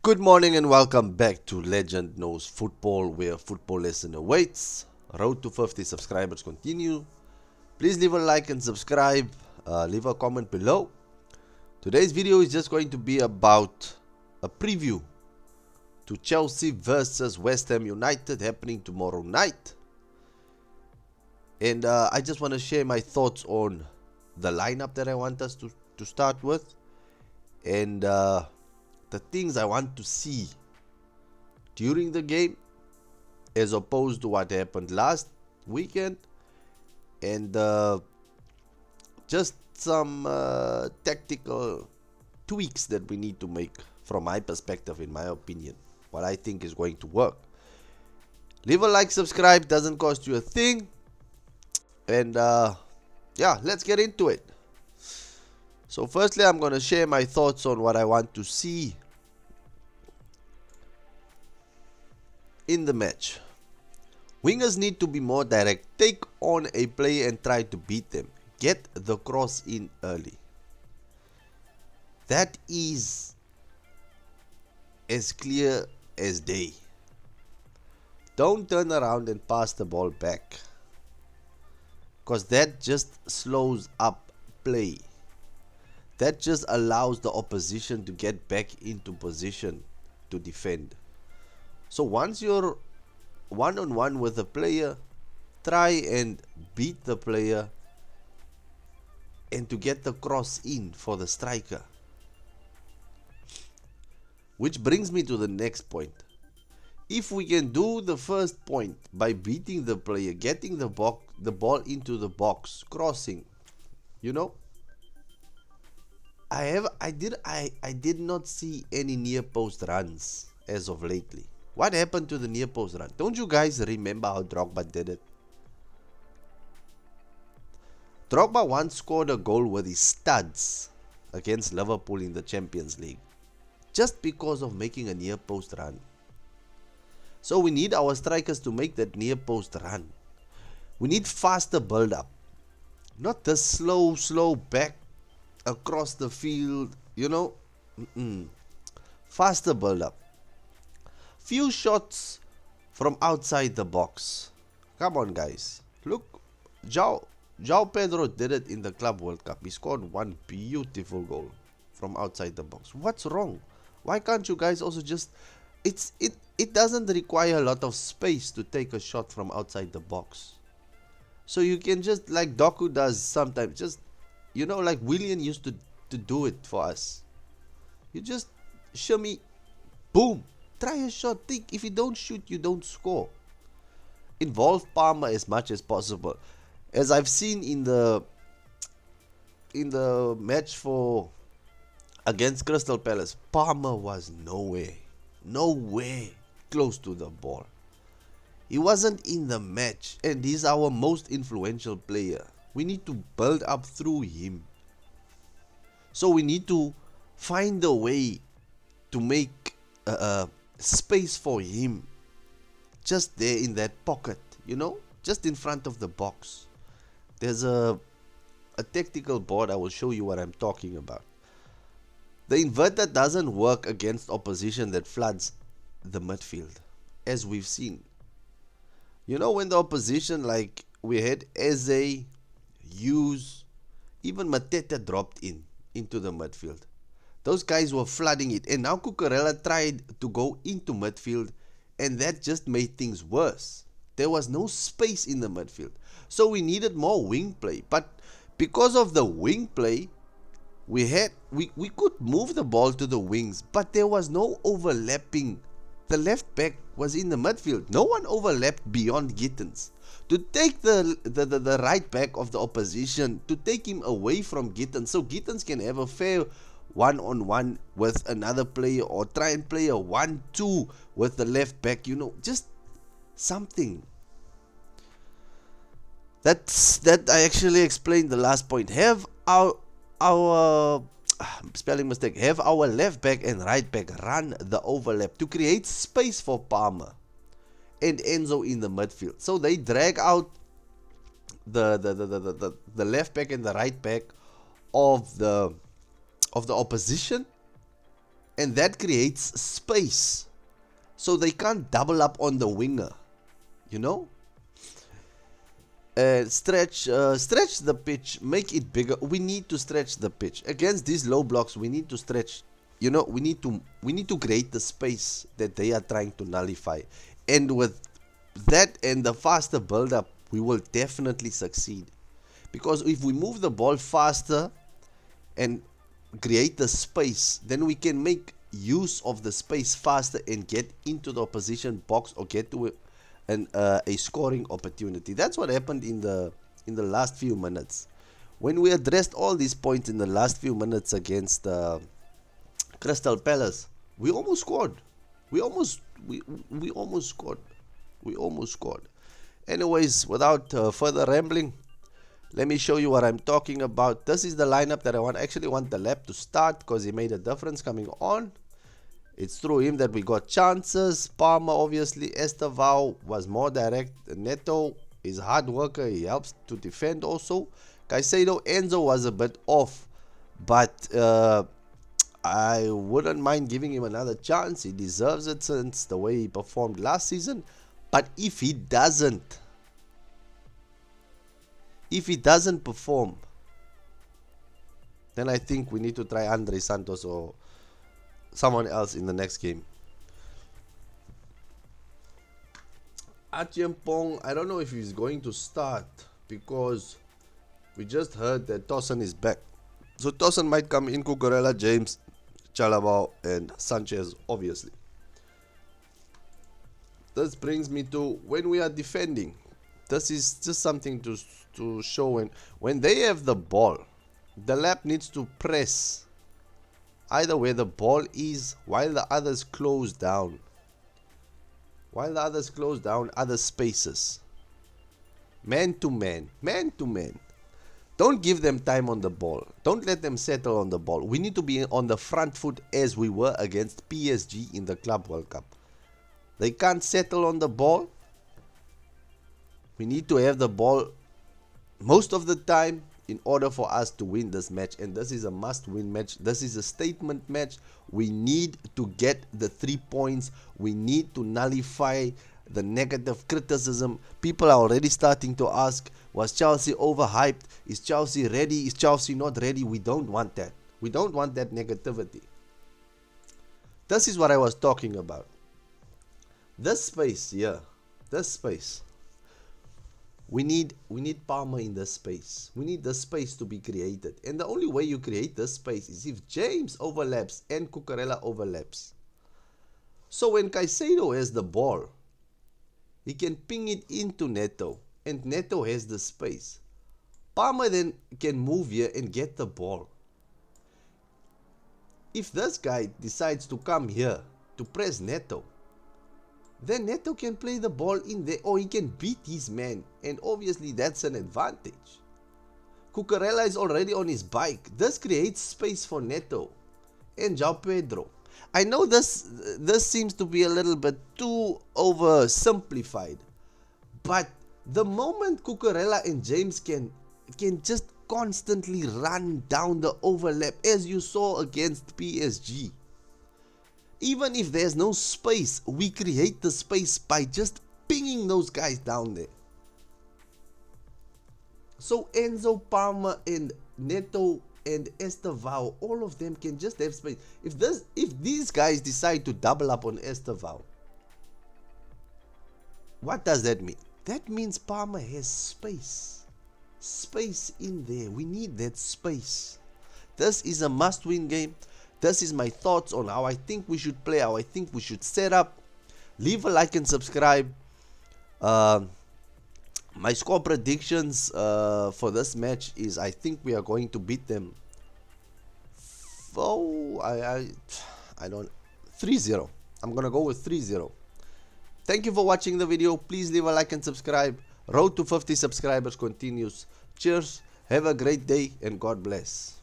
Good morning and welcome back to Legend Knows Football, where football lesson awaits. Road to 50 subscribers continue. Please leave a like and subscribe. Leave a comment below. Today's video is just going to be about a preview to Chelsea versus West Ham United happening tomorrow night. And I just want to share my thoughts on the lineup that I want us to start with. And the things I want to see during the game as opposed to what happened last weekend, and just some tactical tweaks that we need to make from my perspective, in my opinion, what I think is going to work. Leave a like, subscribe, doesn't cost you a thing, and yeah, let's get into it. So firstly, I'm going to share my thoughts on what I want to see in the match. Wingers need to be more direct. Take on a player and try to beat them. Get the cross in early. That is as clear as day. Don't turn around and pass the ball back, because that just slows up play. That just allows the opposition to get back into position to defend. So once you're one-on-one with a player, try and beat the player and to get the cross in for the striker. Which brings me to the next point. If we can do the first point by beating the player, getting the ball into the box, crossing, I did not see any near post runs as of lately. What happened to the near post run? Don't you guys remember how Drogba did it? Drogba once scored a goal with his studs against Liverpool in the Champions League, just because of making a near post run. So we need our strikers to make that near post run. We need faster build up, not the slow back across the field, Faster build up. Few shots from outside the box. Come on, guys. Look, João Pedro did it in the Club World Cup. He scored one beautiful goal from outside the box. What's wrong? Why can't you guys also just... It doesn't require a lot of space to take a shot from outside the box. So you can just, like Doku does sometimes, just, like Willian used to do it for us. You just shimmy, boom. Try a shot. Think, if you don't shoot, you don't score. Involve Palmer as much as possible. As I've seen in the match against Crystal Palace, Palmer was nowhere close to the ball. He wasn't in the match, and he's our most influential player. We need to build up through him. So we need to find a way to make space for him just there in that pocket, just in front of the box. There's a tactical board. I will show you what I'm talking about. The inverter doesn't work against opposition that floods the midfield, as we've seen. When the opposition, like we had Eze, Hughes, even Mateta dropped into the midfield. Those guys were flooding it. And now Cucurella tried to go into midfield, and that just made things worse. There was no space in the midfield. So we needed more wing play. But because of the wing play, we could move the ball to the wings, but there was no overlapping. The left back was in the midfield. No one overlapped beyond Gittins. To take the right back of the opposition, to take him away from Gittins, so Gittins can have a fair one-on-one with another player, or try and play a 1-2 with the left back, just something. That I actually explained the last point. Have our spelling mistake. Have our left back and right back run the overlap to create space for Palmer and Enzo in the midfield. So they drag out the left back and the right back of the opposition, and that creates space. So they can't double up on the winger, you know? Stretch the pitch, make it bigger. We need to stretch the pitch against these low blocks. We need to stretch. We need to create the space that they are trying to nullify, and with that and the faster build up, we will definitely succeed. Because if we move the ball faster and create the space, then we can make use of the space faster and get into the opposition box or get to a scoring opportunity. That's what happened in the last few minutes. When we addressed all these points in the last few minutes against Crystal Palace, we almost scored. We almost scored. We almost scored. Anyways, without further rambling, let me show you what I'm talking about. This is the lineup that I actually want the lap to start because he made a difference coming on. It's through him that we got chances. Palmer, obviously. Estevao was more direct. Neto is a hard worker. He helps to defend also. Caicedo, Enzo was a bit off. But I wouldn't mind giving him another chance. He deserves it since the way he performed last season. But if he doesn't perform, then I think we need to try Andre Santos or someone else in the next game. Achiampong, I don't know if he's going to start because we just heard that Tosin is back. So Tosin might come in, Cucurella, James, Chalabao and Sanchez, obviously. This brings me to when we are defending. This is just something to show when they have the ball, the lap needs to press either where the ball is while the others close down. Other spaces. Man to man. Don't give them time on the ball. Don't let them settle on the ball. We need to be on the front foot as we were against PSG in the Club World Cup. They can't settle on the ball. We need to have the ball most of the time in order for us to win this match, and this is a must-win match. This is a statement match. We need to get the 3 points. We need to nullify the negative criticism. People are already starting to ask, was Chelsea overhyped? Is Chelsea ready? Is Chelsea not ready? We don't want that. We don't want that negativity. This is what I was talking about. This space here, this space. We need Palmer in this space. We need the space to be created. And the only way you create this space is if James overlaps and Cucurella overlaps. So when Caicedo has the ball, he can ping it into Neto. And Neto has the space. Palmer then can move here and get the ball. If this guy decides to come here to press Neto, then Neto can play the ball in there, or he can beat his man, and obviously that's an advantage. Cucurella is already on his bike. This creates space for Neto and João Pedro. I know this seems to be a little bit too oversimplified, but the moment Cucurella and James can just constantly run down the overlap, as you saw against PSG. Even if there's no space, we create the space by just pinging those guys down there. So Enzo, Palmer, and Neto, and Estevao, all of them can just have space. If these guys decide to double up on Estevao, what does that mean? That means Palmer has space. Space in there. We need that space. This is a must-win game. This is my thoughts on how I think we should play, how I think we should set up. Leave a like and subscribe. My score predictions for this match is I think we are going to beat them. I don't 3-0. I'm gonna go with 3-0. Thank you for watching the video. Please leave a like and subscribe. Road to 50 subscribers continues. Cheers. Have a great day and God bless.